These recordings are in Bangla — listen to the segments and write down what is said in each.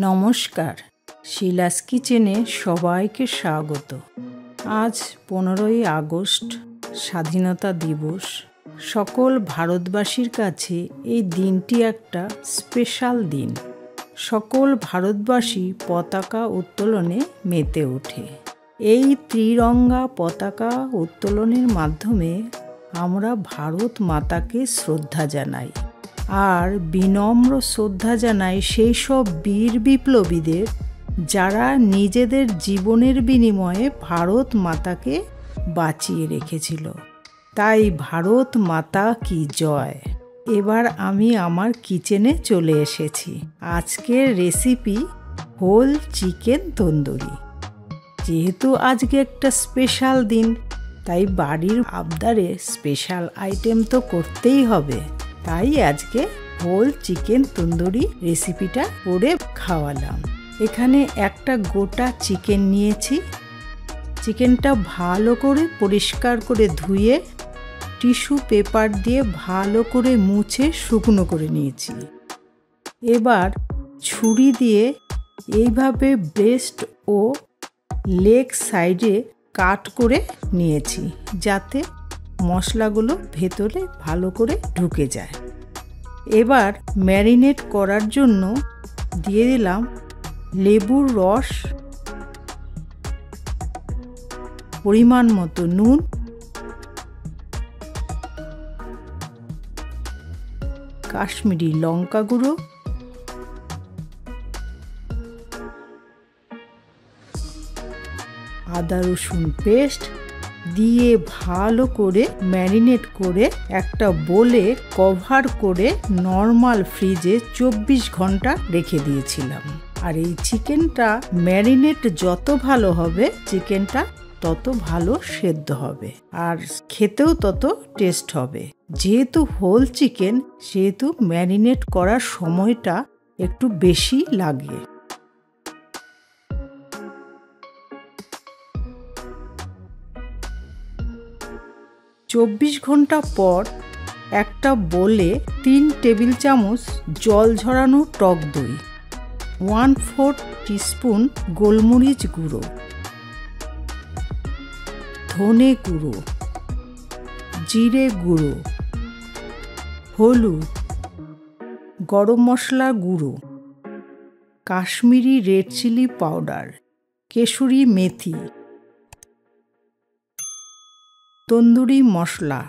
নমস্কার, শিলাস কিচেনে সবাইকে স্বাগত। আজ 15ই আগস্ট, স্বাধীনতা দিবস। সকল ভারতবাসীর কাছে এই দিনটি একটা স্পেশাল দিন। সকল ভারতবাসী পতাকা উত্তোলনে মেতে ওঠে। এই ত্রিরঙ্গা পতাকা উত্তোলনের মাধ্যমে আমরা ভারত মাতাকে শ্রদ্ধা জানাই আর বিনম্র শ্রদ্ধা জানাই সেই সব বীর বিপ্লবীদের যারা নিজেদের জীবনের বিনিময়ে ভারত মাতাকে বাঁচিয়ে রেখেছিল। তাই ভারত মাতা কি জয়। এবার আমি আমার কিচেনে চলে এসেছি। আজকের রেসিপি হোল চিকেন তন্দুরি। যেহেতু আজকে একটা স্পেশাল দিন, তাই বাড়ির আবদারে স্পেশাল আইটেম তো করতেই হবে। তাই আজকে হোল চিকেন তন্দুরি রেসিপিটা করে খাওয়ালাম। এখানে একটা গোটা চিকেন নিয়েছি। চিকেনটা ভালো করে পরিষ্কার করে ধুয়ে টিস্যু পেপার দিয়ে ভালো করে মুছে শুকনো করে নিয়েছি। এবার ছুরি দিয়ে এইভাবে ব্রেস্ট ও লেগ সাইডে কাট করে নিয়েছি, যাতে মশলাগুলো ভেতরে ভালো করে ঢুকে যায়। এবার ম্যারিনেট করার জন্য দিয়ে দিলাম লেবুর রস, পরিমাণ মতো নুন, কাশ্মীরি লঙ্কা গুঁড়ো, আদা রসুন পেস্ট দিয়ে ভালো করে ম্যারিনেট করে একটা বোলে কভার করে নর্মাল ফ্রিজে 24 ঘন্টা রেখে দিয়েছিলাম। আর এই চিকেনটা ম্যারিনেট যত ভালো হবে, চিকেনটা তত ভালো সেদ্ধ হবে আর খেতেও তত টেস্ট হবে। যেহেতু হোল চিকেন, সেহেতু ম্যারিনেট করার সময়টা একটু বেশি লাগে। চব্বিশ ঘন্টা পর একটা বোলে 3 টেবিল চামচ জল ঝরানো টক দই, 1/4 টিস্পুন গোলমরিচ গুঁড়ো, ধনে গুঁড়ো, জিরে গুঁড়ো, হলুদ, গরম মশলা গুঁড়ো, কাশ্মীরি রেড চিলি পাউডার, কেশরি মেথি, তন্দুরি মশলা,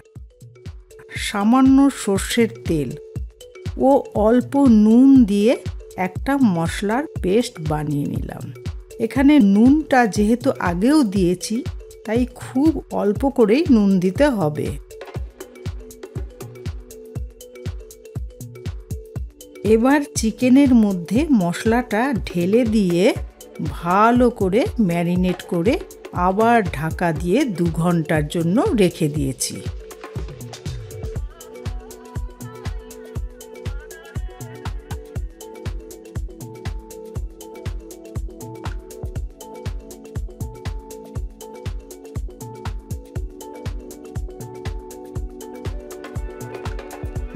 সামান্য সর্ষের তেল ও অল্প নুন দিয়ে একটা মশলার পেস্ট বানিয়ে নিলাম। এখানে নুনটা যেহেতু আগেও দিয়েছি, তাই খুব অল্প করেই নুন দিতে হবে। এবার চিকেনের মধ্যে মশলাটা ঢেলে দিয়ে ভালো করে ম্যারিনেট করে আবার ঢাকা দিয়ে 2 ঘন্টার জন্য রেখে দিয়েছি।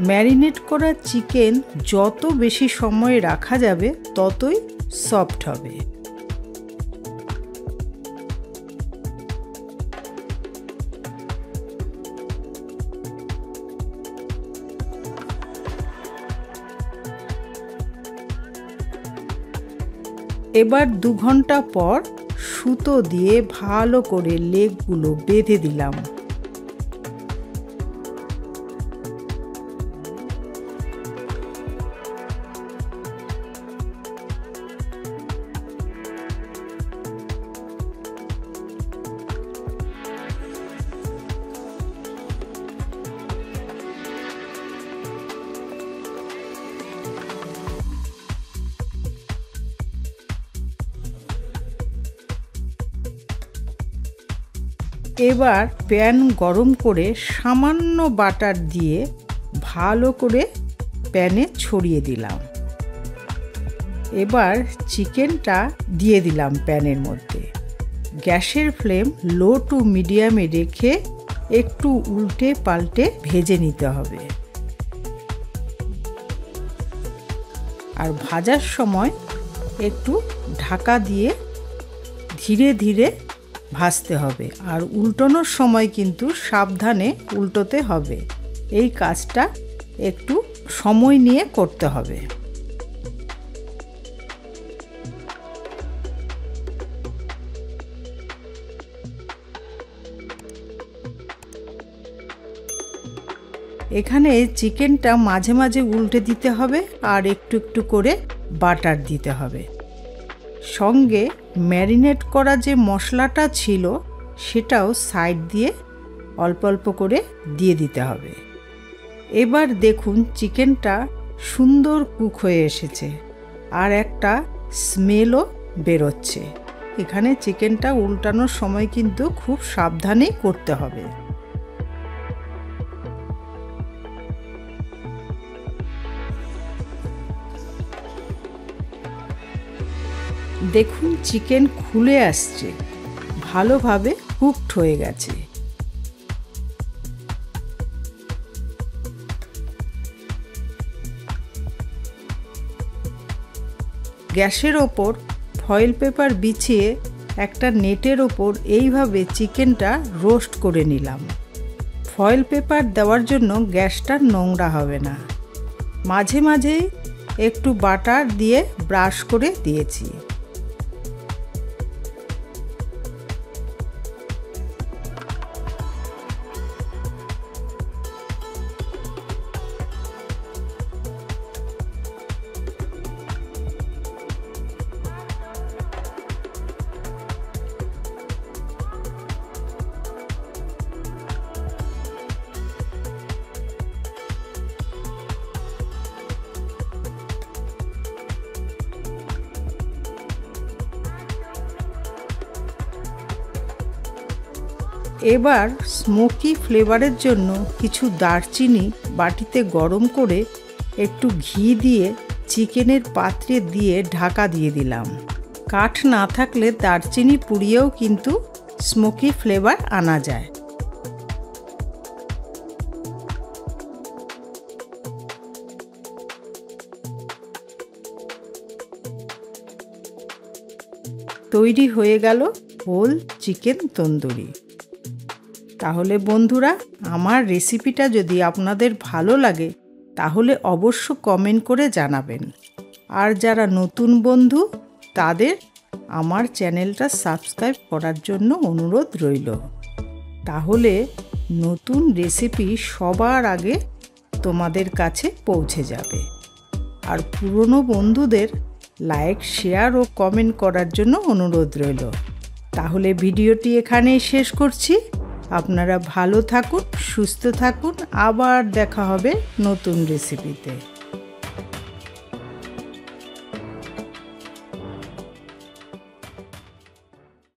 ম্যারিনেট করা চিকেন যত বেশি সময় রাখা যাবে, ততই সফট হবে। এবার 2 ঘন্টা পর সুতো দিয়ে ভালো করে লেগগুলো বেঁধে দিলাম। এবার প্যান গরম করে সামান্য বাটার দিয়ে ভালো করে প্যানে ছড়িয়ে দিলাম। এবার চিকেনটা দিয়ে দিলাম প্যানের মধ্যে। গ্যাসের ফ্লেম লো টু মিডিয়ামে রেখে একটু উল্টে পাল্টে ভেজে নিতে হবে। আর ভাজার সময় একটু ঢাকা দিয়ে ধীরে ধীরে ভাজতে হবে, আর উল্টানোর সময় কিন্তু সাবধানে উল্টোতে হবে। এই কাজটা একটু সময় নিয়ে করতে হবে। এখানে চিকেনটা মাঝে মাঝে উল্টে দিতে হবে আর একটু একটু করে বাটার দিতে হবে। সঙ্গে ম্যারিনেট করা যে মশলাটা ছিল সেটাও সাইড দিয়ে অল্প অল্প করে দিয়ে দিতে হবে। এবার দেখুন চিকেনটা সুন্দর কুক হয়ে এসেছে আর একটা স্মেলও বেরোচ্ছে। এখানে চিকেনটা উল্টানোর সময় কিন্তু খুব সাবধানেই করতে হবে। দেখুন চিকেন খুলে আসছে, ভালোভাবে কুকড হয়ে গেছে। গ্যাসের ওপর ফয়েল পেপার বিছিয়ে একটা নেটের ওপর এইভাবে চিকেনটা রোস্ট করে নিলাম। ফয়েল পেপার দেওয়ার জন্য গ্যাসটা নোংরা হবে না। মাঝে মাঝে একটু বাটার দিয়ে ব্রাশ করে দিয়েছি। এবার স্মোকি ফ্লেভারের জন্য কিছু দারচিনি বাটিতে গরম করে একটু ঘি দিয়ে চিকেনের পাত্রে দিয়ে ঢাকা দিয়ে দিলাম। কাঠ না থাকলে দারচিনি পুড়িয়েও কিন্তু স্মোকি ফ্লেভার আনা যায়। তৈরি হয়ে গেল হোল চিকেন তন্দুরি। তাহলে বন্ধুরা, আমার রেসিপিটা যদি আপনাদের ভালো লাগে তাহলে অবশ্য কমেন্ট করে জানাবেন। আর যারা নতুন বন্ধু তাদের আমার চ্যানেলটা সাবস্ক্রাইব করার জন্য অনুরোধ রইল। তাহলে নতুন রেসিপি সবার আগে তোমাদের কাছে পৌঁছে যাবে। আর পুরনো বন্ধুদের লাইক, শেয়ার ও কমেন্ট করার জন্য অনুরোধ রইল। তাহলে ভিডিওটি এখানেই শেষ করছি। আপনারা ভালো থাকুন, সুস্থ থাকুন। আবার দেখা হবে নতুন রেসিপিতে।